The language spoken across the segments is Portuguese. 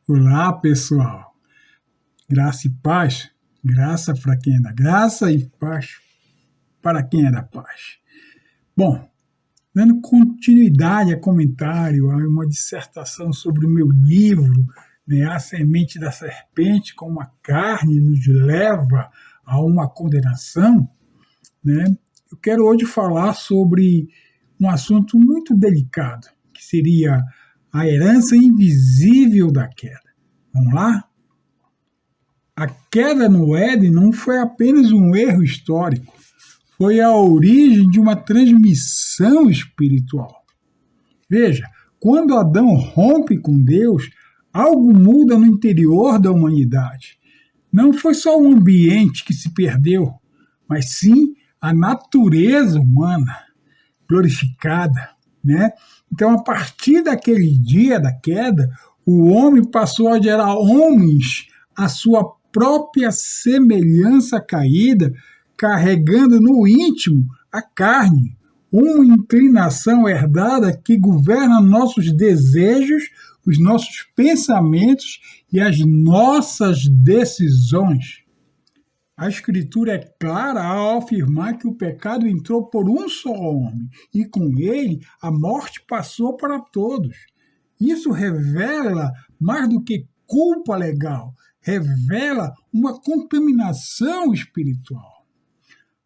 Olá, pessoal. Graça e paz. Graça para quem é da graça e paz para quem é da paz. Bom, dando continuidade a comentário a uma dissertação sobre o meu livro, né, A Semente da Serpente, como a carne nos leva a uma condenação, né, eu quero hoje falar sobre um assunto muito delicado, que seria a herança invisível da queda. Vamos lá? A queda no Éden não foi apenas um erro histórico, foi a origem de uma transmissão espiritual. Veja, quando Adão rompe com Deus, algo muda no interior da humanidade. Não foi só o ambiente que se perdeu, mas sim a natureza humana glorificada, né? Então, a partir daquele dia da queda, o homem passou a gerar homens à sua própria semelhança caída, carregando no íntimo a carne, uma inclinação herdada que governa nossos desejos, os nossos pensamentos e as nossas decisões. A Escritura é clara ao afirmar que o pecado entrou por um só homem e com ele a morte passou para todos. Isso revela mais do que culpa legal, revela uma contaminação espiritual.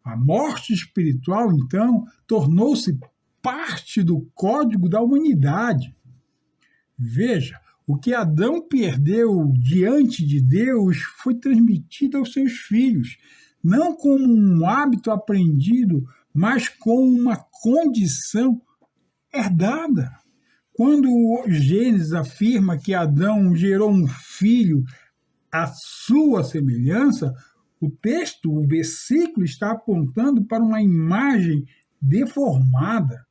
A morte espiritual, então, tornou-se parte do código da humanidade. Veja, o que Adão perdeu diante de Deus foi transmitido aos seus filhos, não como um hábito aprendido, mas como uma condição herdada. Quando Gênesis afirma que Adão gerou um filho à sua semelhança, o texto, o versículo, está apontando para uma imagem deformada.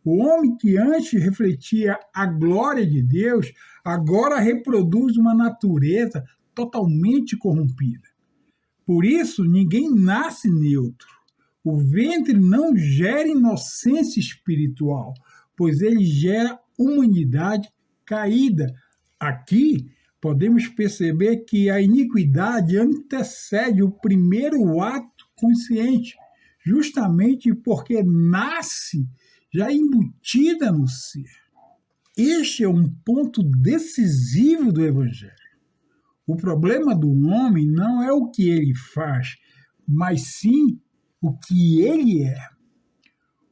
O homem que antes refletia a glória de Deus, agora reproduz uma natureza totalmente corrompida. Por isso, ninguém nasce neutro. O ventre não gera inocência espiritual, pois ele gera humanidade caída. Aqui, podemos perceber que a iniquidade antecede o primeiro ato consciente, justamente porque nasce já embutida no ser. Este é um ponto decisivo do Evangelho. O problema do homem não é o que ele faz, mas sim o que ele é.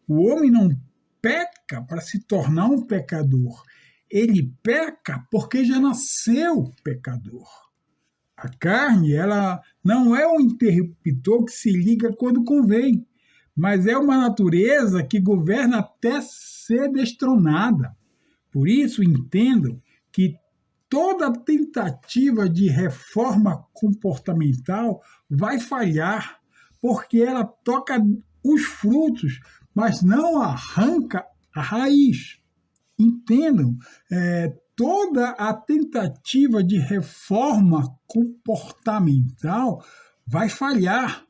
O homem não peca para se tornar um pecador. Ele peca porque já nasceu pecador. A carne, ela não é um interruptor que se liga quando convém, mas é uma natureza que governa até ser destronada. Por isso, entendam que toda tentativa de reforma comportamental vai falhar, porque ela toca os frutos, mas não arranca a raiz. Entendam, toda a tentativa de reforma comportamental vai falhar.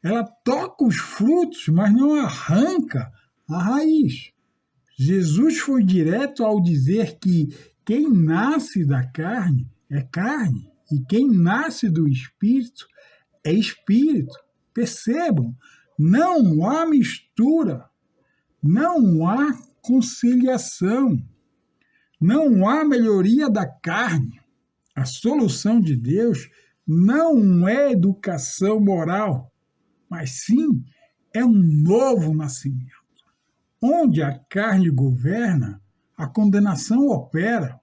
Ela toca os frutos, mas não arranca a raiz. Jesus foi direto ao dizer que quem nasce da carne é carne, e quem nasce do espírito é espírito. Percebam, não há mistura, não há conciliação, não há melhoria da carne. A solução de Deus não é educação moral, mas sim é um novo nascimento. Onde a carne governa, a condenação opera.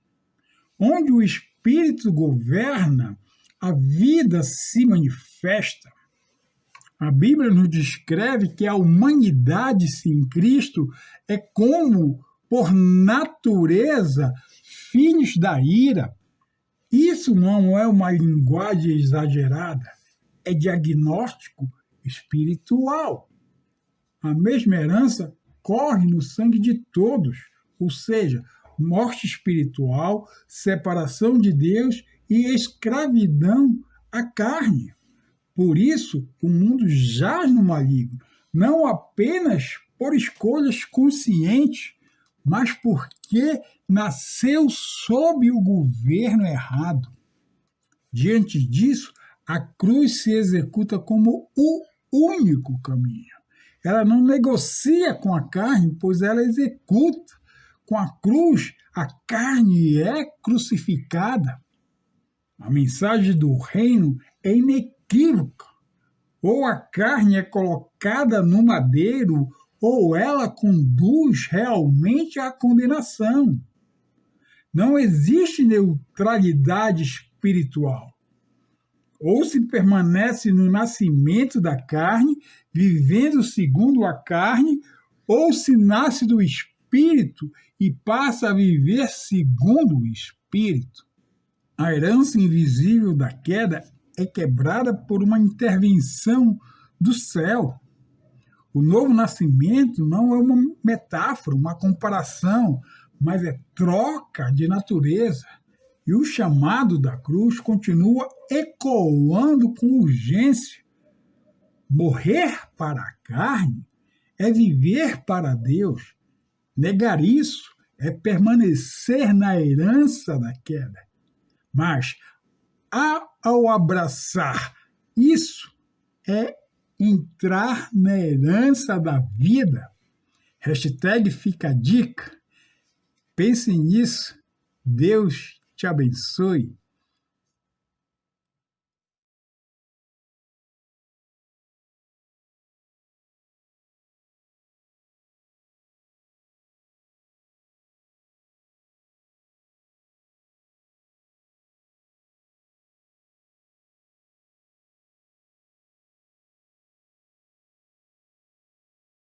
Onde o Espírito governa, a vida se manifesta. A Bíblia nos descreve que a humanidade sem Cristo é como, por natureza, filhos da ira. Isso não é uma linguagem exagerada, é diagnóstico espiritual. A mesma herança corre no sangue de todos, ou seja, morte espiritual, separação de Deus e escravidão à carne. Por isso, o mundo jaz no maligno, não apenas por escolhas conscientes, mas porque nasceu sob o governo errado. Diante disso, a cruz se executa como o único caminho. Ela não negocia com a carne, pois ela executa. Com a cruz, a carne é crucificada. A mensagem do reino é inequívoca. Ou a carne é colocada no madeiro, ou ela conduz realmente à condenação. Não existe neutralidade espiritual. Ou se permanece no nascimento da carne, vivendo segundo a carne, ou se nasce do Espírito e passa a viver segundo o Espírito. A herança invisível da queda é quebrada por uma intervenção do céu. O novo nascimento não é uma metáfora, uma comparação, mas é troca de natureza. E o chamado da cruz continua ecoando com urgência. Morrer para a carne é viver para Deus. Negar isso é permanecer na herança da queda. Mas, ao abraçar isso, é entrar na herança da vida. Hashtag fica a dica. Pense nisso. Deus te abençoe.